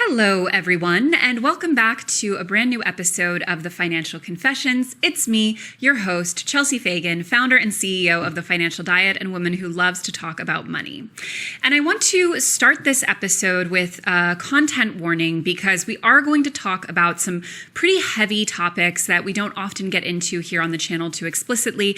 Hello, everyone, and welcome back to a brand new episode of The Financial Confessions. It's me, your host, Chelsea Fagan, founder and CEO of The Financial Diet and woman who loves to talk about money. And I want to start this episode with a content warning because we are going to talk about some pretty heavy topics that we don't often get into here on the channel too explicitly,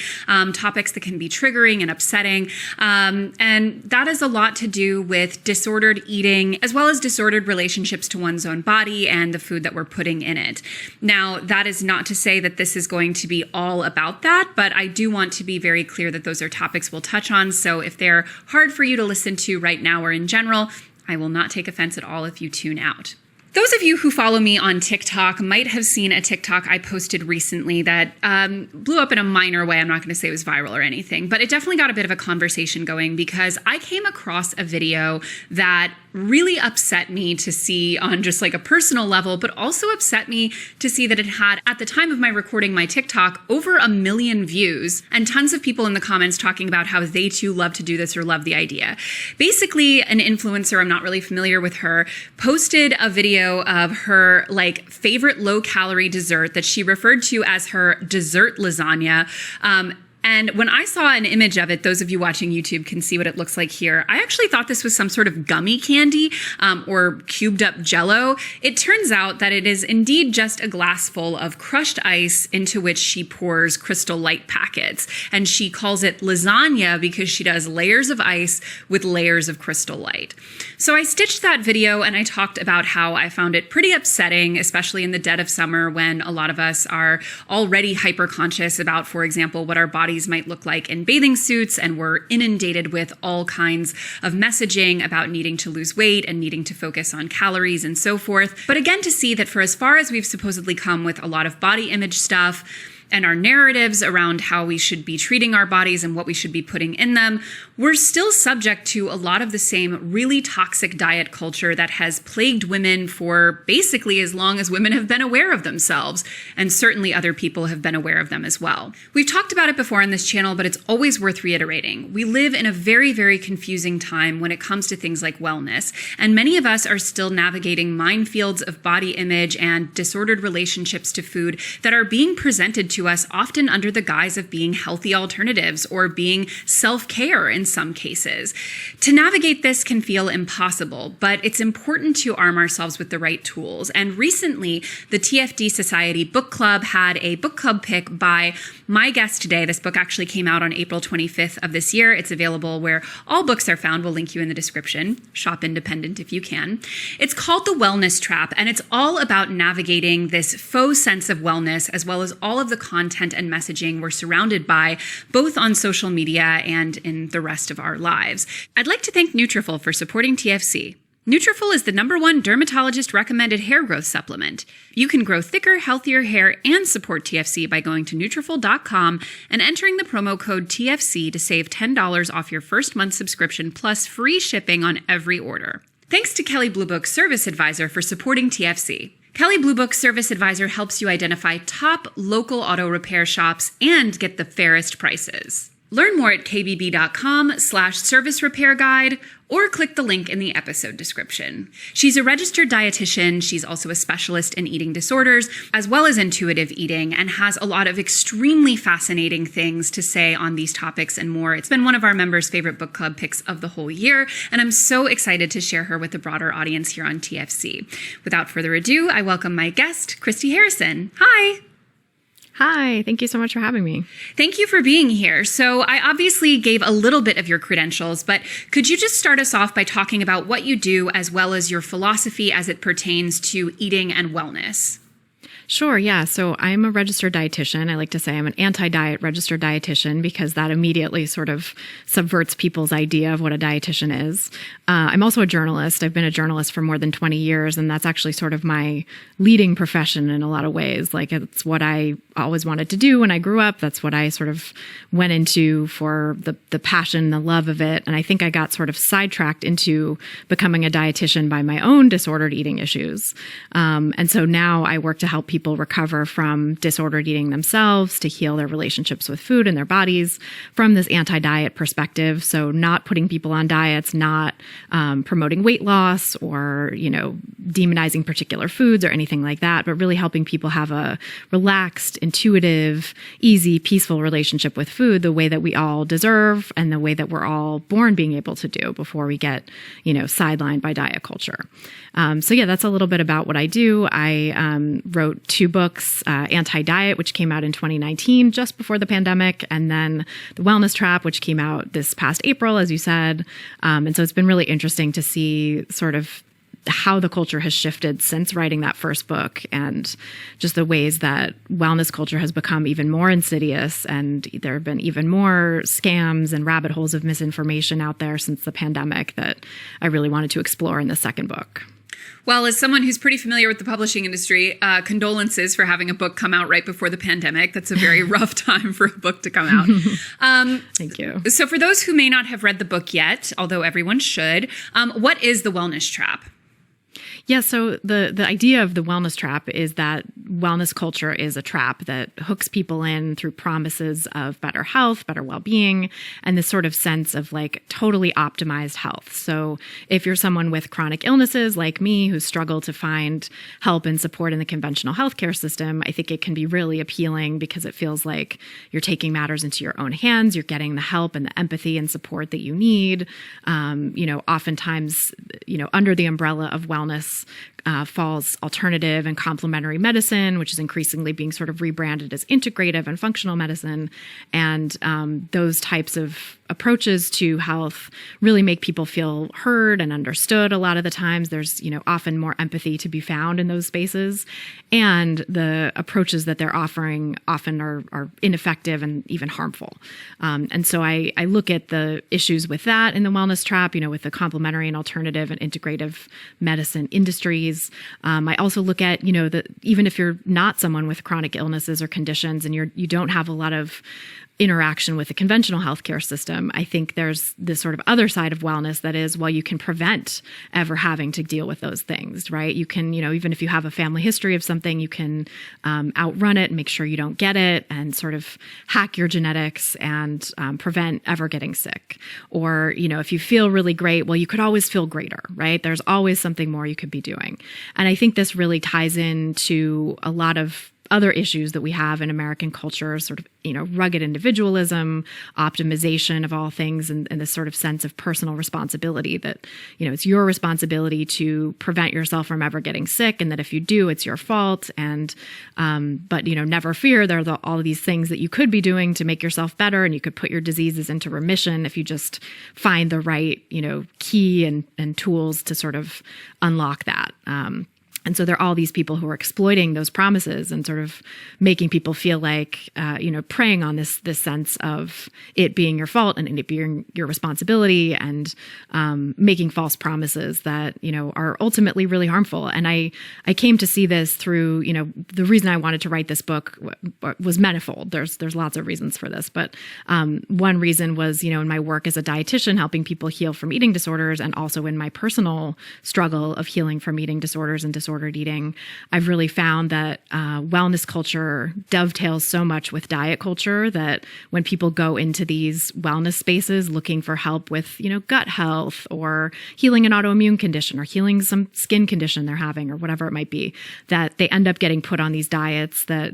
topics that can be triggering and upsetting. And that is a lot to do with disordered eating as well as disordered relationships to one's own body and the food that we're putting in it. Now, that is not to say that this is going to be all about that, but I do want to be very clear that those are topics we'll touch on. So if they're hard for you to listen to right now or in general, I will not take offense at all if you tune out. Those of you who follow me on TikTok might have seen a TikTok I posted recently that blew up in a minor way. I'm not going to say it was viral or anything, but it definitely got a bit of a conversation going because I came across a video that really upset me to see on just like a personal level, but also upset me to see that it had, at the time of my recording my TikTok, over 1 million views and tons of people in the comments talking about how they too love to do this or love the idea. Basically, an influencer, I'm not really familiar with her, posted a video of her like favorite low calorie dessert that she referred to as her dessert lasagna. And when I saw an image of it, those of you watching YouTube can see what it looks like here. I actually thought this was some sort of gummy candy or cubed up Jell-O. It turns out that it is indeed just a glass full of crushed ice into which she pours Crystal Light packets. And she calls it lasagna because she does layers of ice with layers of Crystal Light. So I stitched that video and I talked about how I found it pretty upsetting, especially in the dead of summer when a lot of us are already hyper conscious about, for example, what our bodies might look like in bathing suits, and we're inundated with all kinds of messaging about needing to lose weight and needing to focus on calories and so forth. But again, to see that for as far as we've supposedly come with a lot of body image stuff and our narratives around how we should be treating our bodies and what we should be putting in them, we're still subject to a lot of the same really toxic diet culture that has plagued women for basically as long as women have been aware of themselves, and certainly other people have been aware of them as well. We've talked about it before on this channel, but it's always worth reiterating. We live in a very, very confusing time when it comes to things like wellness, and many of us are still navigating minefields of body image and disordered relationships to food that are being presented to us often under the guise of being healthy alternatives or being self-care in some cases. To navigate this can feel impossible, but it's important to arm ourselves with the right tools. And recently, the TFD Society Book Club had a book club pick by my guest today. This book actually came out on April 25th of this year. It's available where all books are found. We'll link you in the description. Shop independent if you can. It's called The Wellness Trap, and it's all about navigating this faux sense of wellness as well as all of the content and messaging we're surrounded by, both on social media and in the rest of our lives. I'd like to thank Nutrafol for supporting TFC. Nutrafol is the #1 dermatologist-recommended hair growth supplement. You can grow thicker, healthier hair and support TFC by going to Nutrafol.com and entering the promo code TFC to save $10 off your first month subscription plus free shipping on every order. Thanks to Kelley Blue Book Service Advisor for supporting TFC. Kelley Blue Book Service Advisor helps you identify top local auto repair shops and get the fairest prices. Learn more at kbb.com/service repair guide or click the link in the episode description. She's a registered dietitian. She's also a specialist in eating disorders as well as intuitive eating and has a lot of extremely fascinating things to say on these topics and more. It's been one of our members' favorite book club picks of the whole year, and I'm so excited to share her with the broader audience here on TFC. Without further ado, I welcome my guest, Christy Harrison. Hi. Hi, thank you so much for having me. Thank you for being here. So I obviously gave a little bit of your credentials, but could you just start us off by talking about what you do as well as your philosophy as it pertains to eating and wellness? Sure, yeah. So I'm a registered dietitian. I like to say I'm an anti-diet registered dietitian because that immediately sort of subverts people's idea of what a dietitian is. I'm also a journalist. I've been a journalist for more than 20 years, and that's actually sort of my leading profession in a lot of ways. Like, it's what I always wanted to do when I grew up. That's what I sort of went into for the passion, the love of it. And I think I got sort of sidetracked into becoming a dietitian by my own disordered eating issues. And so now I work to help people people recover from disordered eating themselves, to heal their relationships with food and their bodies from this anti-diet perspective. So not putting people on diets, not promoting weight loss or, demonizing particular foods or anything like that, but really helping people have a relaxed, intuitive, easy, peaceful relationship with food the way that we all deserve and the way that we're all born being able to do before we get, sidelined by diet culture. So yeah, that's a little bit about what I do. I wrote 2 books, Anti-Diet, which came out in 2019, just before the pandemic, and then The Wellness Trap, which came out this past April, as you said. And so it's been really interesting to see sort of how the culture has shifted since writing that first book, and just the ways that wellness culture has become even more insidious. And there have been even more scams and rabbit holes of misinformation out there since the pandemic that I really wanted to explore in the second book. Well, as someone who's pretty familiar with the publishing industry, condolences for having a book come out right before the pandemic. That's a very rough time for a book to come out. Thank you. So for those who may not have read the book yet, although everyone should, what is the wellness trap? Yeah, so the idea of the wellness trap is that wellness culture is a trap that hooks people in through promises of better health, better well-being, and this sort of sense of like totally optimized health. So if you're someone with chronic illnesses like me who struggle to find help and support in the conventional healthcare system, I think it can be really appealing because it feels like you're taking matters into your own hands, you're getting the help and the empathy and support that you need. Oftentimes, under the umbrella of wellness falls alternative and complementary medicine, which is increasingly being sort of rebranded as integrative and functional medicine. And those types of approaches to health really make people feel heard and understood. A lot of the times there's, often more empathy to be found in those spaces. And the approaches that they're offering often are ineffective and even harmful. And so I look at the issues with that in the wellness trap, with the complementary and alternative and integrative medicine industries. I also look at, that even if you're not someone with chronic illnesses or conditions and you don't have a lot of interaction with the conventional healthcare system, I think there's this sort of other side of wellness that is, well, you can prevent ever having to deal with those things, right? You can, even if you have a family history of something, you can outrun it and make sure you don't get it and sort of hack your genetics and prevent ever getting sick. Or, if you feel really great, well, you could always feel greater, right? There's always something more you could be doing. And I think this really ties into a lot of other issues that we have in American culture, sort of, rugged individualism, optimization of all things, and this sort of sense of personal responsibility that, it's your responsibility to prevent yourself from ever getting sick. And that if you do, it's your fault. And, but, never fear, there are all of these things that you could be doing to make yourself better. And you could put your diseases into remission if you just find the right, key and tools to sort of unlock that. And so there are all these people who are exploiting those promises and sort of making people feel like, preying on this sense of it being your fault and it being your responsibility, and making false promises that, are ultimately really harmful. And I came to see this through, the reason I wanted to write this book was manifold. There's lots of reasons for this, but one reason was, in my work as a dietitian, helping people heal from eating disorders, and also in my personal struggle of healing from eating disorders and disordered eating, I've really found that wellness culture dovetails so much with diet culture that when people go into these wellness spaces looking for help with, gut health or healing an autoimmune condition or healing some skin condition they're having or whatever it might be, that they end up getting put on these diets that,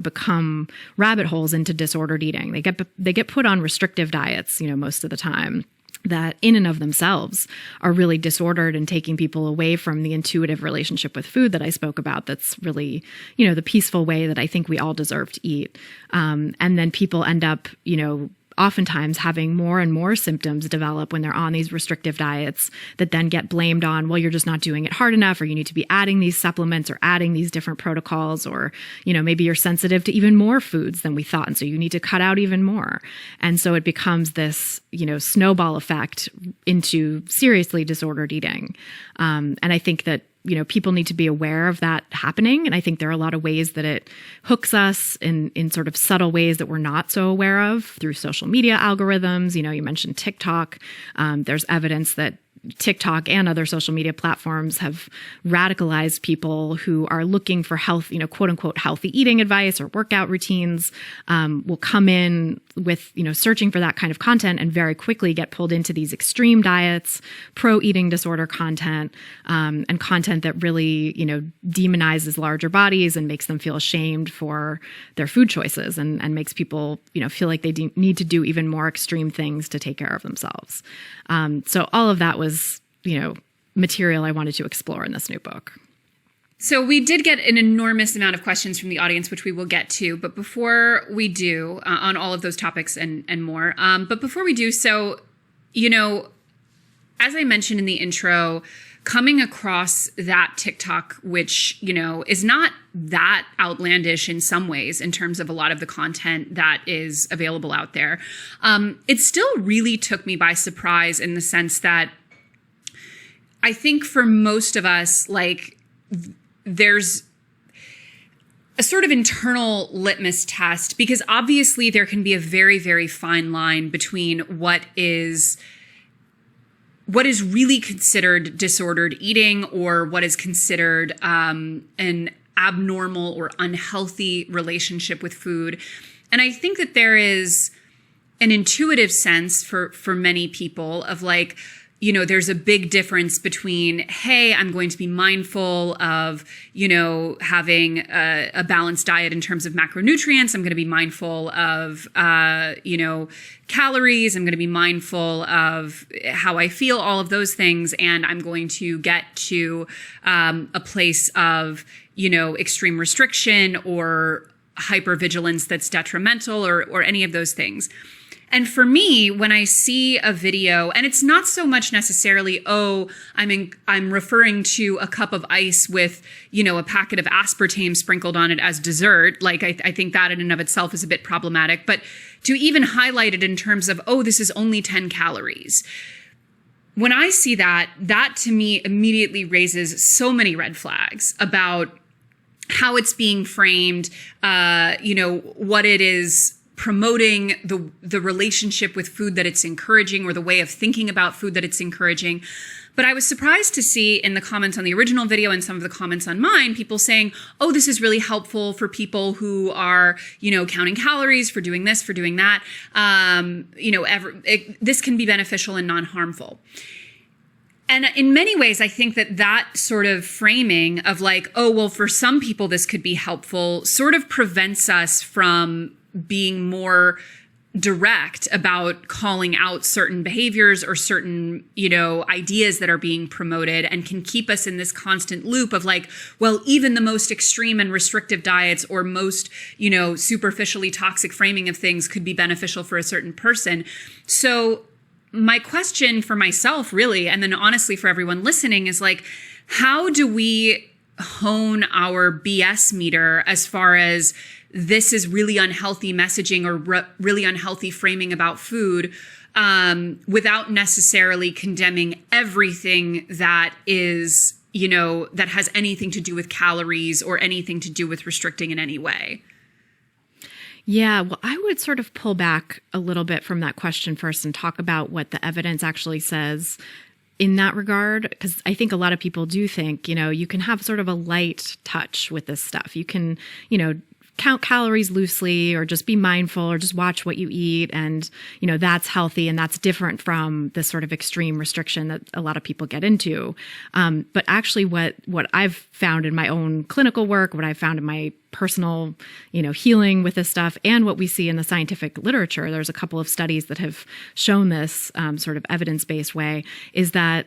become rabbit holes into disordered eating. They get put on restrictive diets, most of the time, that in and of themselves are really disordered and taking people away from the intuitive relationship with food that I spoke about. That's really, the peaceful way that I think we all deserve to eat. And then people end up, oftentimes having more and more symptoms develop when they're on these restrictive diets that then get blamed on, well, you're just not doing it hard enough, or you need to be adding these supplements or adding these different protocols, or, maybe you're sensitive to even more foods than we thought. And so you need to cut out even more. And so it becomes this, snowball effect into seriously disordered eating. And I think that, people need to be aware of that happening. And I think there are a lot of ways that it hooks us in sort of subtle ways that we're not so aware of through social media algorithms. You mentioned TikTok. There's evidence that TikTok and other social media platforms have radicalized people who are looking for health, quote unquote, healthy eating advice or workout routines, will come in with, searching for that kind of content and very quickly get pulled into these extreme diets, pro eating disorder content, and content that really, demonizes larger bodies and makes them feel ashamed for their food choices and makes people, feel like they need to do even more extreme things to take care of themselves. So all of that was, material I wanted to explore in this new book. So we did get an enormous amount of questions from the audience, which we will get to. But before we do, on all of those topics and more, but before we do so, as I mentioned in the intro, coming across that TikTok, which, is not that outlandish in some ways in terms of a lot of the content that is available out there, it still really took me by surprise in the sense that I think for most of us, there's a sort of internal litmus test, because obviously there can be a very, very fine line between what is really considered disordered eating or what is considered an abnormal or unhealthy relationship with food. And I think that there is an intuitive sense for many people of there's a big difference between, hey, I'm going to be mindful of, having a balanced diet in terms of macronutrients. I'm going to be mindful of, calories. I'm going to be mindful of how I feel, all of those things. And I'm going to get to a place of, extreme restriction or hypervigilance that's detrimental or any of those things. And for me, when I see a video, and it's not so much necessarily, I'm referring to a cup of ice with, a packet of aspartame sprinkled on it as dessert. I think that in and of itself is a bit problematic. But to even highlight it in terms of, this is only 10 calories. When I see that to me immediately raises so many red flags about how it's being framed, what it is promoting, the relationship with food that it's encouraging, or the way of thinking about food that it's encouraging. But I was surprised to see in the comments on the original video and some of the comments on mine, people saying, this is really helpful for people who are, counting calories, for doing this, for doing that. This can be beneficial and non-harmful. And in many ways, I think that sort of framing of for some people this could be helpful sort of prevents us from being more direct about calling out certain behaviors or certain, ideas that are being promoted, and can keep us in this constant loop of even the most extreme and restrictive diets or most, superficially toxic framing of things could be beneficial for a certain person. So my question for myself really, and then honestly for everyone listening, is how do we hone our BS meter as far as this is really unhealthy messaging or really unhealthy framing about food, without necessarily condemning everything that is, that has anything to do with calories or anything to do with restricting in any way? Yeah, well, I would sort of pull back a little bit from that question first and talk about what the evidence actually says in that regard, because I think a lot of people do think, you can have sort of a light touch with this stuff. You can, count calories loosely, or just be mindful, or just watch what you eat. And, that's healthy. And that's different from this sort of extreme restriction that a lot of people get into. But actually what I've found in my own clinical work, what I've found in my personal, healing with this stuff, and what we see in the scientific literature, there's a couple of studies that have shown this sort of evidence-based way, is that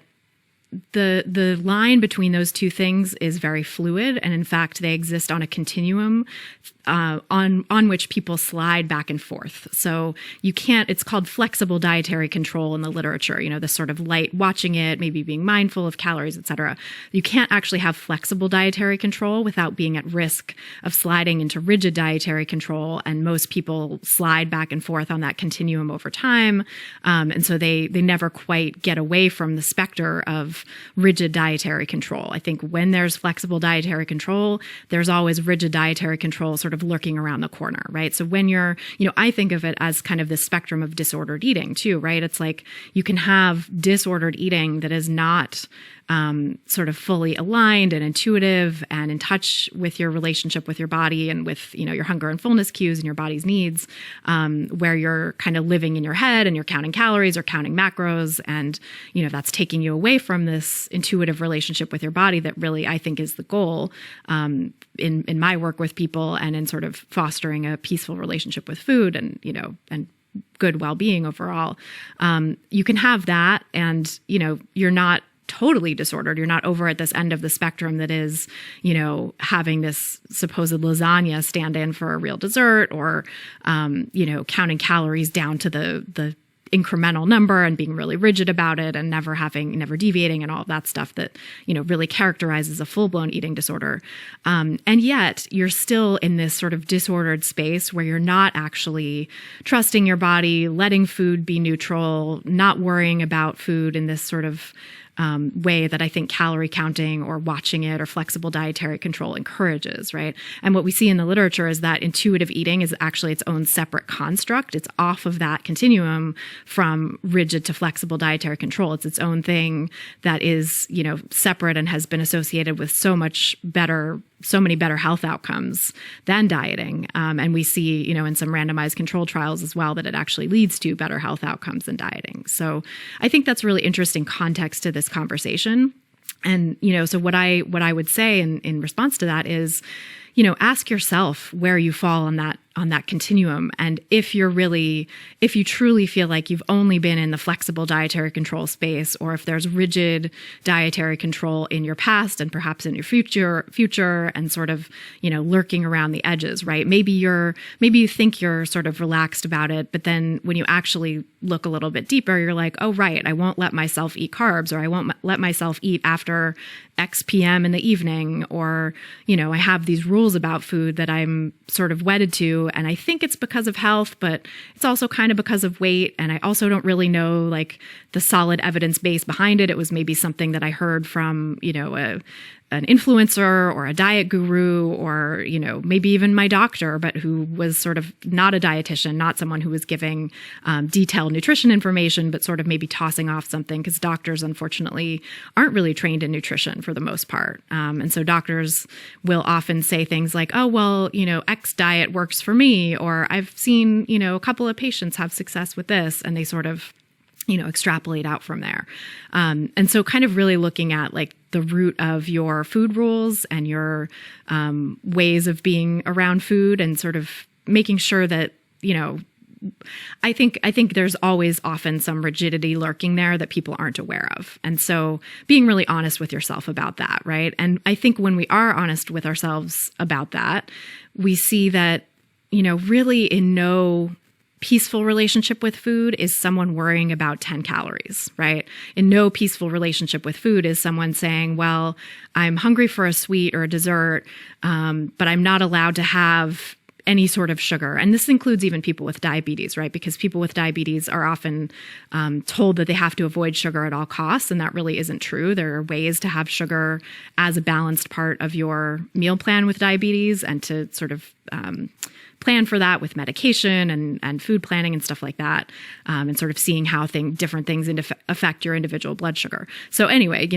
the line between those two things is very fluid, and in fact they exist on a continuum on which people slide back and forth. So you can't, it's called flexible dietary control in the literature, this sort of light watching it, maybe being mindful of calories, etc. You can't actually have flexible dietary control without being at risk of sliding into rigid dietary control, and most people slide back and forth on that continuum over time. And so they never quite get away from the specter of rigid dietary control. I think when there's flexible dietary control, there's always rigid dietary control sort of lurking around the corner, right? So when you're, I think of it as kind of this spectrum of disordered eating too, right? It's like you can have disordered eating that is not sort of fully aligned and intuitive and in touch with your relationship with your body and with, your hunger and fullness cues and your body's needs, where you're kind of living in your head and you're counting calories or counting macros. And, that's taking you away from this intuitive relationship with your body that really, I think, is the goal in my work with people and in sort of fostering a peaceful relationship with food and, and good well-being overall. You can have that and, you're not totally disordered. You're not over at this end of the spectrum that is, having this supposed lasagna stand in for a real dessert or, counting calories down to the incremental number and being really rigid about it and never deviating and all of that stuff that, really characterizes a full-blown eating disorder. And yet you're still in this sort of disordered space where you're not actually trusting your body, letting food be neutral, not worrying about food in this sort of way that I think calorie counting or watching it or flexible dietary control encourages, right? And what we see in the literature is that intuitive eating is actually its own separate construct. It's off of that continuum from rigid to flexible dietary control. It's its own thing that is, separate and has been associated with so many better health outcomes than dieting. And we see, in some randomized controlled trials as well, that it actually leads to better health outcomes than dieting. So I think that's really interesting context to this conversation. And, so what I would say in response to that is, ask yourself where you fall on that continuum. And if you truly feel like you've only been in the flexible dietary control space, or if there's rigid dietary control in your past and perhaps in your future and sort of, lurking around the edges, right? Maybe you think you're sort of relaxed about it, but then when you actually look a little bit deeper, you're like, oh, right, I won't let myself eat carbs, or I won't let myself eat after X PM in the evening, or, I have these rules about food that I'm sort of wedded to. And I think it's because of health, but it's also kind of because of weight. And I also don't really know like the solid evidence base behind it. It was maybe something that I heard from, an influencer or a diet guru or, maybe even my doctor, but who was sort of not a dietitian, not someone who was giving detailed nutrition information, but sort of maybe tossing off something, because doctors, unfortunately, aren't really trained in nutrition for the most part. And so doctors will often say things like, oh, well, X diet works for me, or I've seen, a couple of patients have success with this, and they sort of extrapolate out from there. And so kind of really looking at like the root of your food rules and your ways of being around food and sort of making sure that, I think there's always often some rigidity lurking there that people aren't aware of. And so being really honest with yourself about that, right? And I think when we are honest with ourselves about that, we see that, really in no peaceful relationship with food is someone worrying about 10 calories, right? In no peaceful relationship with food is someone saying, well, I'm hungry for a sweet or a dessert, but I'm not allowed to have any sort of sugar. And this includes even people with diabetes, right? Because people with diabetes are often told that they have to avoid sugar at all costs, and that really isn't true. There are ways to have sugar as a balanced part of your meal plan with diabetes and to sort of plan for that with medication and food planning and stuff like that, and sort of seeing how different things affect your individual blood sugar. So anyway,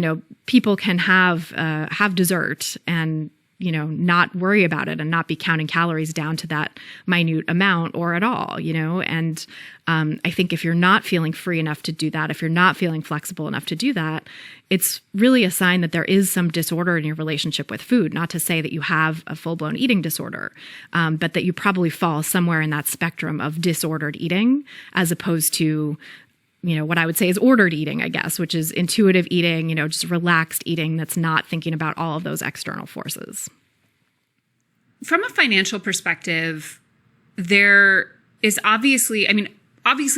people can have dessert and not worry about it and not be counting calories down to that minute amount or at all, and I think if you're not feeling free enough to do that, if you're not feeling flexible enough to do that, it's really a sign that there is some disorder in your relationship with food. Not to say that you have a full-blown eating disorder, but that you probably fall somewhere in that spectrum of disordered eating as opposed to what I would say is ordered eating, I guess, which is intuitive eating, just relaxed eating that's not thinking about all of those external forces. From a financial perspective, there is obviously,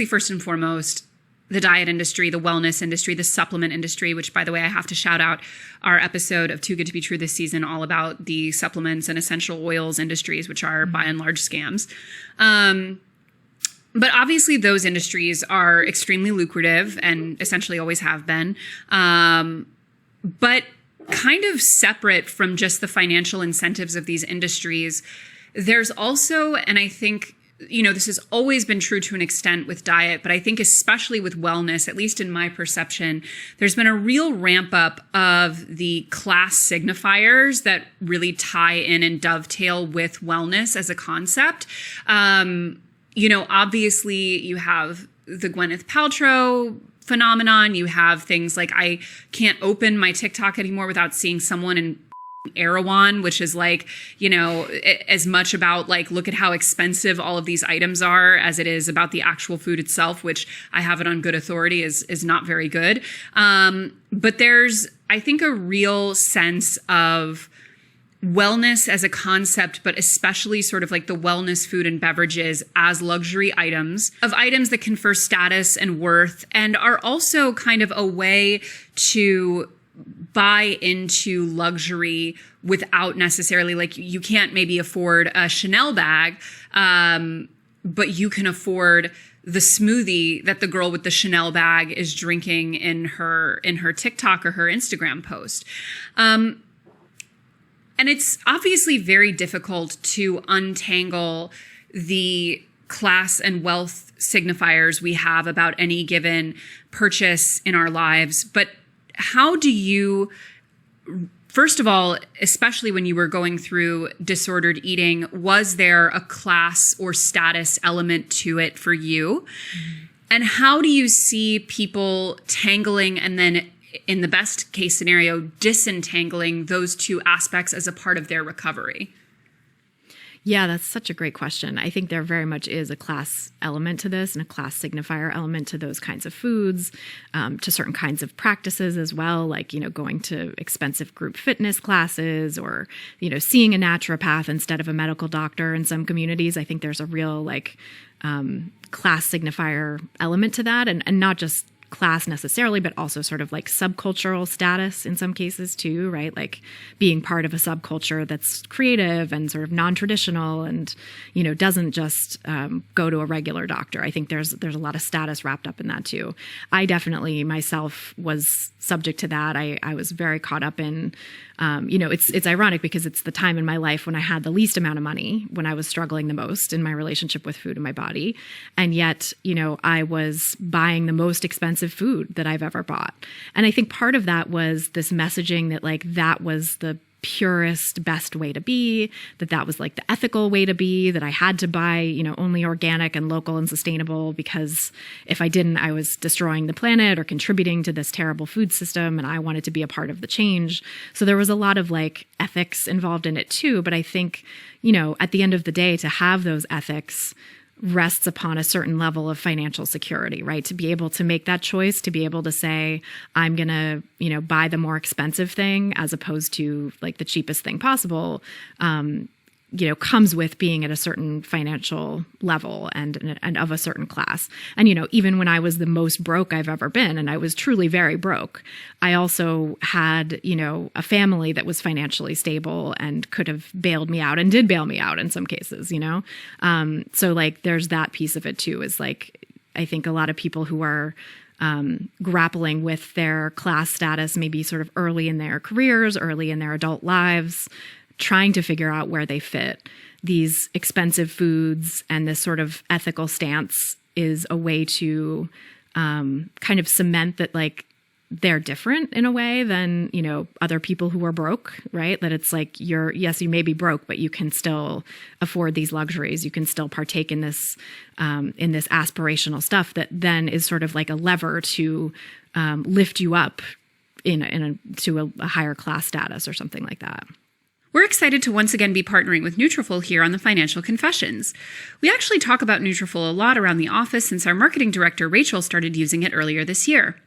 first and foremost, the diet industry, the wellness industry, the supplement industry, which, by the way, I have to shout out our episode of Too Good to Be True this season, all about the supplements and essential oils industries, which are by and large scams. But obviously those industries are extremely lucrative and essentially always have been. But kind of separate from just the financial incentives of these industries, there's also, and I think, this has always been true to an extent with diet, but I think especially with wellness, at least in my perception, there's been a real ramp up of the class signifiers that really tie in and dovetail with wellness as a concept. Obviously you have the Gwyneth Paltrow phenomenon. You have things like I can't open my TikTok anymore without seeing someone in Erewhon, which is like, as much about like, look at how expensive all of these items are as it is about the actual food itself, which I have it on good authority is not very good. But there's, I think, a real sense of wellness as a concept, but especially sort of like the wellness food and beverages as luxury items, of items that confer status and worth and are also kind of a way to buy into luxury without necessarily, like, you can't maybe afford a Chanel bag, but you can afford the smoothie that the girl with the Chanel bag is drinking in her TikTok or her Instagram post. And it's obviously very difficult to untangle the class and wealth signifiers we have about any given purchase in our lives. But how do you, first of all, especially when you were going through disordered eating, was there a class or status element to it for you? Mm-hmm. And how do you see people tangling and then, in the best case scenario, disentangling those two aspects as a part of their recovery? Yeah, that's such a great question. I think there very much is a class element to this and a class signifier element to those kinds of foods, to certain kinds of practices as well, like, going to expensive group fitness classes or, seeing a naturopath instead of a medical doctor in some communities. I think there's a real class signifier element to that, and not just class necessarily, but also sort of like subcultural status in some cases too, right? Like being part of a subculture that's creative and sort of non-traditional and, doesn't just go to a regular doctor. I think there's a lot of status wrapped up in that too. I definitely myself was subject to that. I was very caught up in, it's ironic because it's the time in my life when I had the least amount of money, when I was struggling the most in my relationship with food and my body. And yet, I was buying the most expensive food that I've ever bought. And I think part of that was this messaging that that was the purest, best way to be, that was like the ethical way to be, that I had to buy, only organic and local and sustainable, because if I didn't, I was destroying the planet or contributing to this terrible food system, and I wanted to be a part of the change. So there was a lot of ethics involved in it too. But I think, at the end of the day, to have those ethics rests upon a certain level of financial security, right? To be able to make that choice, to be able to say, I'm going to, buy the more expensive thing as opposed to the cheapest thing possible, comes with being at a certain financial level and of a certain class. And, even when I was the most broke I've ever been, and I was truly very broke, I also had, a family that was financially stable and could have bailed me out and did bail me out in some cases, So there's that piece of it too, is I think a lot of people who are grappling with their class status, maybe sort of early in their careers, early in their adult lives, trying to figure out where they fit. These expensive foods and this sort of ethical stance is a way to kind of cement that they're different in a way than, other people who are broke, right? That it's yes, you may be broke, but you can still afford these luxuries. You can still partake in this aspirational stuff that then is sort of like a lever to lift you up to a higher class status or something like that. We're excited to once again be partnering with Nutrafol here on the Financial Confessions. We actually talk about Nutrafol a lot around the office since our marketing director, Rachel, started using it earlier this year.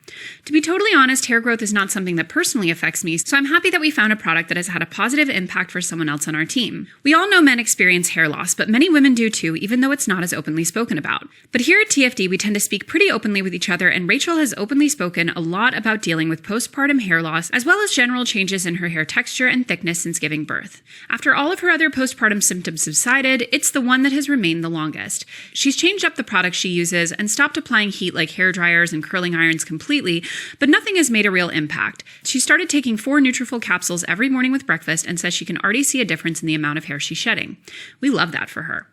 To be totally honest, hair growth is not something that personally affects me, so I'm happy that we found a product that has had a positive impact for someone else on our team. We all know men experience hair loss, but many women do too, even though it's not as openly spoken about. But here at TFD, we tend to speak pretty openly with each other, and Rachel has openly spoken a lot about dealing with postpartum hair loss, as well as general changes in her hair texture and thickness since giving birth. After all of her other postpartum symptoms subsided, it's the one that has remained the longest. She's changed up the products she uses and stopped applying heat like hair dryers and curling irons completely, completely, but nothing has made a real impact. She started taking 4 Nutrafol capsules every morning with breakfast and says she can already see a difference in the amount of hair she's shedding. We love that for her.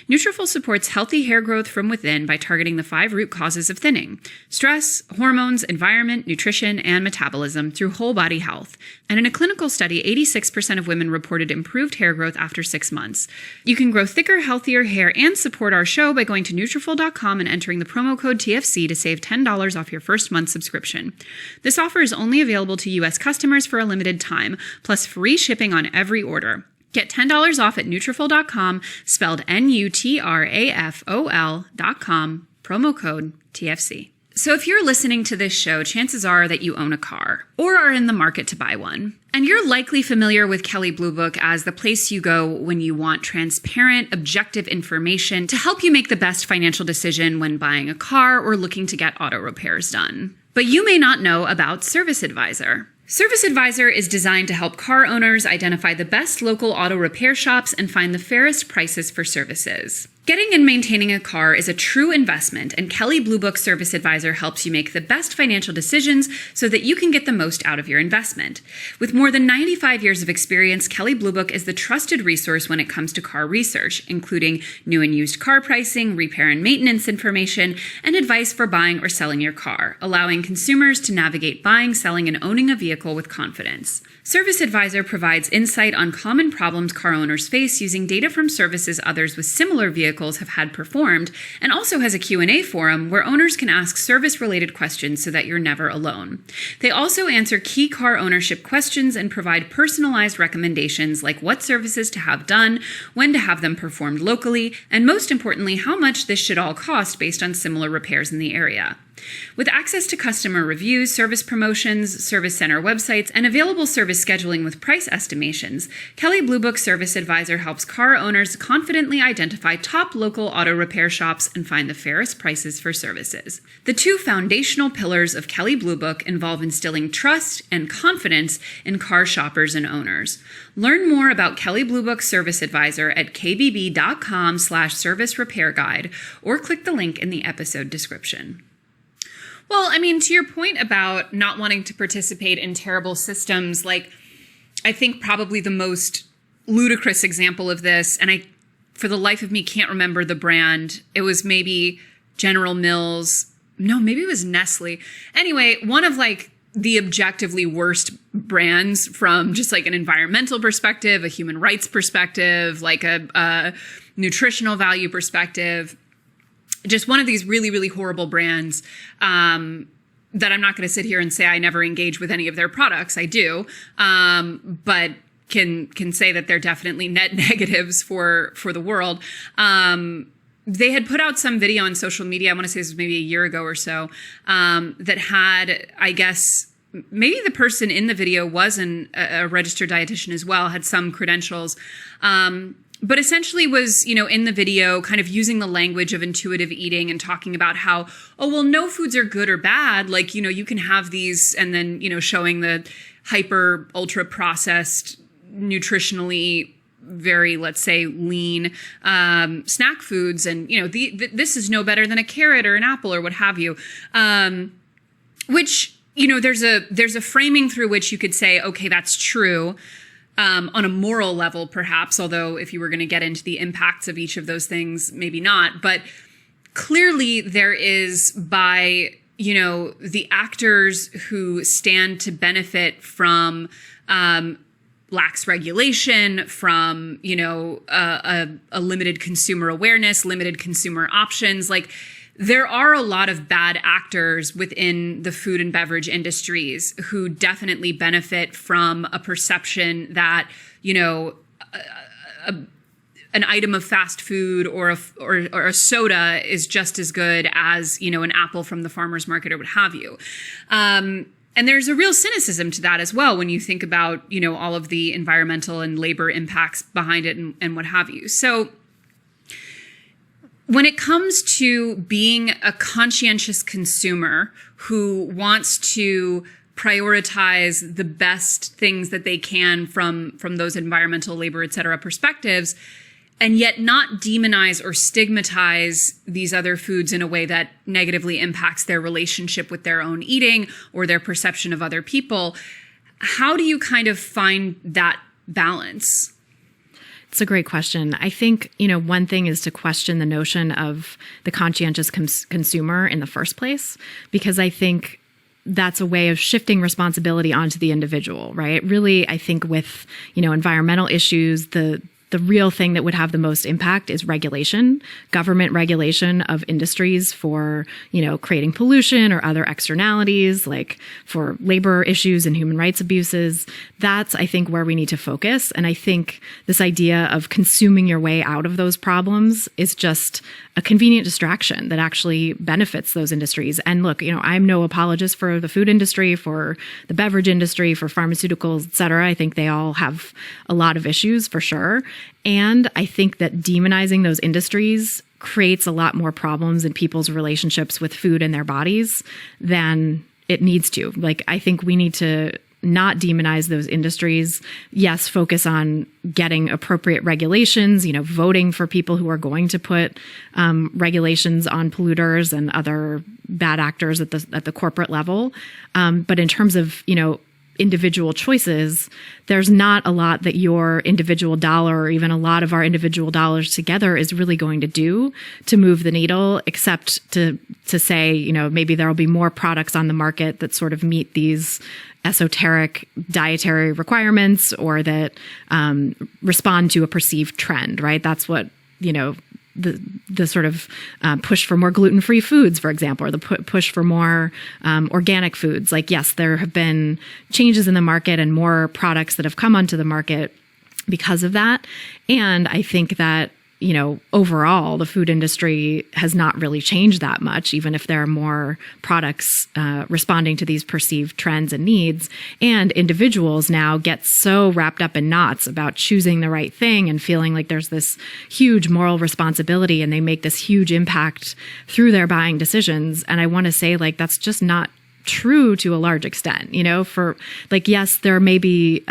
Nutrafol supports healthy hair growth from within by targeting the 5 root causes of thinning: stress, hormones, environment, nutrition, and metabolism through whole body health. And in a clinical study, 86% of women reported improved hair growth after 6 months. You can grow thicker, healthier hair and support our show by going to Nutrafol.com and entering the promo code TFC to save $10 off your first month subscription. This offer is only available to U.S. customers for a limited time, plus free shipping on every order. Get $10 off at Nutrafol.com, spelled Nutrafol.com, promo code TFC. So if you're listening to this show, chances are that you own a car or are in the market to buy one. And you're likely familiar with Kelley Blue Book as the place you go when you want transparent, objective information to help you make the best financial decision when buying a car or looking to get auto repairs done. But you may not know about Service Advisor. Service Advisor is designed to help car owners identify the best local auto repair shops and find the fairest prices for services. Getting and maintaining a car is a true investment, and Kelley Blue Book Service Advisor helps you make the best financial decisions so that you can get the most out of your investment. With more than 95 years of experience, Kelley Blue Book is the trusted resource when it comes to car research, including new and used car pricing, repair and maintenance information, and advice for buying or selling your car, allowing consumers to navigate buying, selling, and owning a vehicle with confidence. Service Advisor provides insight on common problems car owners face using data from services others with similar vehicles have had performed, and also has a Q&A forum where owners can ask service-related questions so that you're never alone. They also answer key car ownership questions and provide personalized recommendations like what services to have done, when to have them performed locally, and most importantly, how much this should all cost based on similar repairs in the area. With access to customer reviews, service promotions, service center websites, and available service scheduling with price estimations, Kelley Blue Book Service Advisor helps car owners confidently identify top local auto repair shops and find the fairest prices for services. The 2 foundational pillars of Kelley Blue Book involve instilling trust and confidence in car shoppers and owners. Learn more about Kelley Blue Book Service Advisor at kbb.com/service repair guide or click the link in the episode description. Well, I mean, to your point about not wanting to participate in terrible systems, like, I think probably the most ludicrous example of this, and I, for the life of me, can't remember the brand. It was maybe General Mills. No, maybe it was Nestle. Anyway, one of like the objectively worst brands from just like an environmental perspective, a human rights perspective, like a nutritional value perspective. Just one of these really, really horrible brands that I'm not going to sit here and say I never engage with any of their products. I do, but can say that they're definitely net negatives for the world. They had put out some video on social media, I want to say this was maybe a year ago or so, that had, I guess, maybe the person in the video was a registered dietitian as well, had some credentials, but essentially was, in the video kind of using the language of intuitive eating and talking about how, oh, well, no foods are good or bad. Like, you can have these, and then, showing the hyper ultra processed, nutritionally very, let's say, lean snack foods. And, this is no better than a carrot or an apple or what have you. Which, there's a framing through which you could say, okay, that's true. On a moral level, perhaps, although if you were going to get into the impacts of each of those things, maybe not. But clearly there is, by, the actors who stand to benefit from lax regulation, from, a limited consumer awareness, limited consumer options, like, there are a lot of bad actors within the food and beverage industries who definitely benefit from a perception that, an item of fast food or a soda is just as good as, an apple from the farmer's market or what have you. And there's a real cynicism to that as well when you think about, all of the environmental and labor impacts behind it and what have you. So when it comes to being a conscientious consumer who wants to prioritize the best things that they can from those environmental, labor, et cetera, perspectives, and yet not demonize or stigmatize these other foods in a way that negatively impacts their relationship with their own eating or their perception of other people. How do you kind of find that balance? It's a great question. I think, one thing is to question the notion of the conscientious consumer in the first place, because I think that's a way of shifting responsibility onto the individual, right? Really, I think with, environmental issues, the real thing that would have the most impact is regulation, government regulation of industries for, creating pollution or other externalities, like for labor issues and human rights abuses. That's, I think, where we need to focus. And I think this idea of consuming your way out of those problems is just a convenient distraction that actually benefits those industries. And look, I'm no apologist for the food industry, for the beverage industry, for pharmaceuticals, et cetera. I think they all have a lot of issues for sure. And I think that demonizing those industries creates a lot more problems in people's relationships with food and their bodies than it needs to. Like, I think we need to not demonize those industries. Yes, focus on getting appropriate regulations, voting for people who are going to put regulations on polluters and other bad actors at the corporate level. But in terms of, individual choices, there's not a lot that your individual dollar or even a lot of our individual dollars together is really going to do to move the needle, except to say, maybe there will be more products on the market that sort of meet these esoteric dietary requirements or that respond to a perceived trend, right? That's what, the sort of push for more gluten-free foods, for example, or the push for more organic foods. Like, yes, there have been changes in the market and more products that have come onto the market because of that. And I think that, overall, the food industry has not really changed that much, even if there are more products responding to these perceived trends and needs. And individuals now get so wrapped up in knots about choosing the right thing and feeling like there's this huge moral responsibility, and they make this huge impact through their buying decisions. And I want to say, like, that's just not true to a large extent, for like, yes, there may be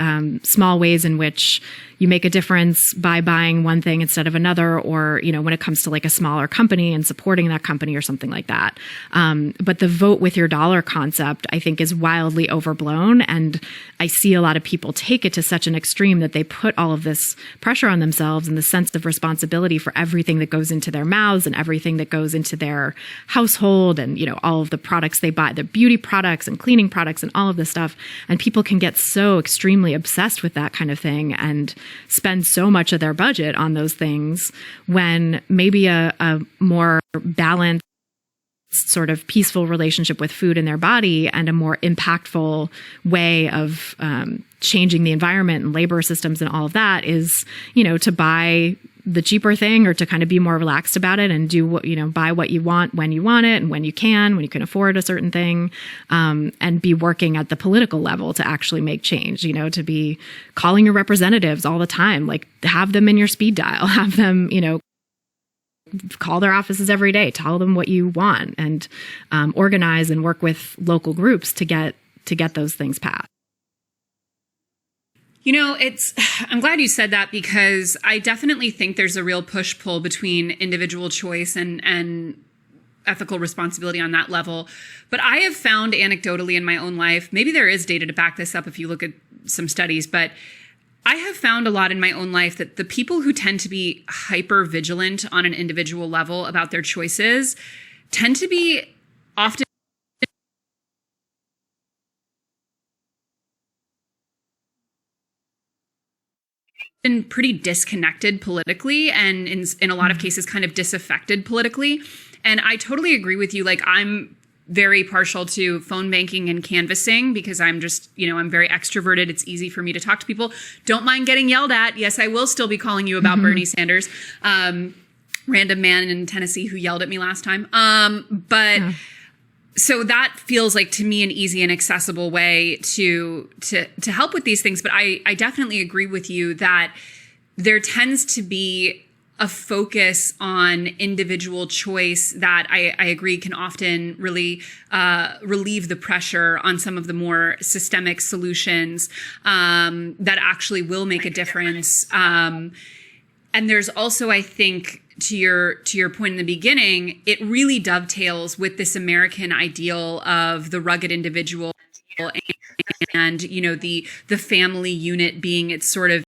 small ways in which you make a difference by buying one thing instead of another, or, when it comes to like a smaller company and supporting that company or something like that. But the vote with your dollar concept, I think, is wildly overblown. And I see a lot of people take it to such an extreme that they put all of this pressure on themselves and the sense of responsibility for everything that goes into their mouths and everything that goes into their household and, all of the products they buy, the beauty products and cleaning products and all of this stuff. And people can get so extremely obsessed with that kind of thing and spend so much of their budget on those things when maybe a more balanced, sort of peaceful relationship with food in their body and a more impactful way of changing the environment and labor systems and all of that is, to buy the cheaper thing or to kind of be more relaxed about it and do what, buy what you want when you want it and when you can afford a certain thing, and be working at the political level to actually make change, to be calling your representatives all the time, like have them in your speed dial, have them, call their offices every day, tell them what you want, and organize and work with local groups to get those things passed. I'm glad you said that, because I definitely think there's a real push-pull between individual choice and ethical responsibility on that level. But I have found anecdotally in my own life, maybe there is data to back this up if you look at some studies, but I have found a lot in my own life that the people who tend to be hyper vigilant on an individual level about their choices tend to be often been pretty disconnected politically and in a lot of cases kind of disaffected politically. And I totally agree with you. Like, I'm very partial to phone banking and canvassing because I'm just, I'm very extroverted. It's easy for me to talk to people. Don't mind getting yelled at. Yes, I will still be calling you about Bernie Sanders. Random man in Tennessee who yelled at me last time. So that feels like to me an easy and accessible way to help with these things. But I definitely agree with you that there tends to be a focus on individual choice that I agree can often really relieve the pressure on some of the more systemic solutions that actually will make a difference. And there's also, I think, to your point in the beginning, it really dovetails with this American ideal of the rugged individual and the family unit being its sort of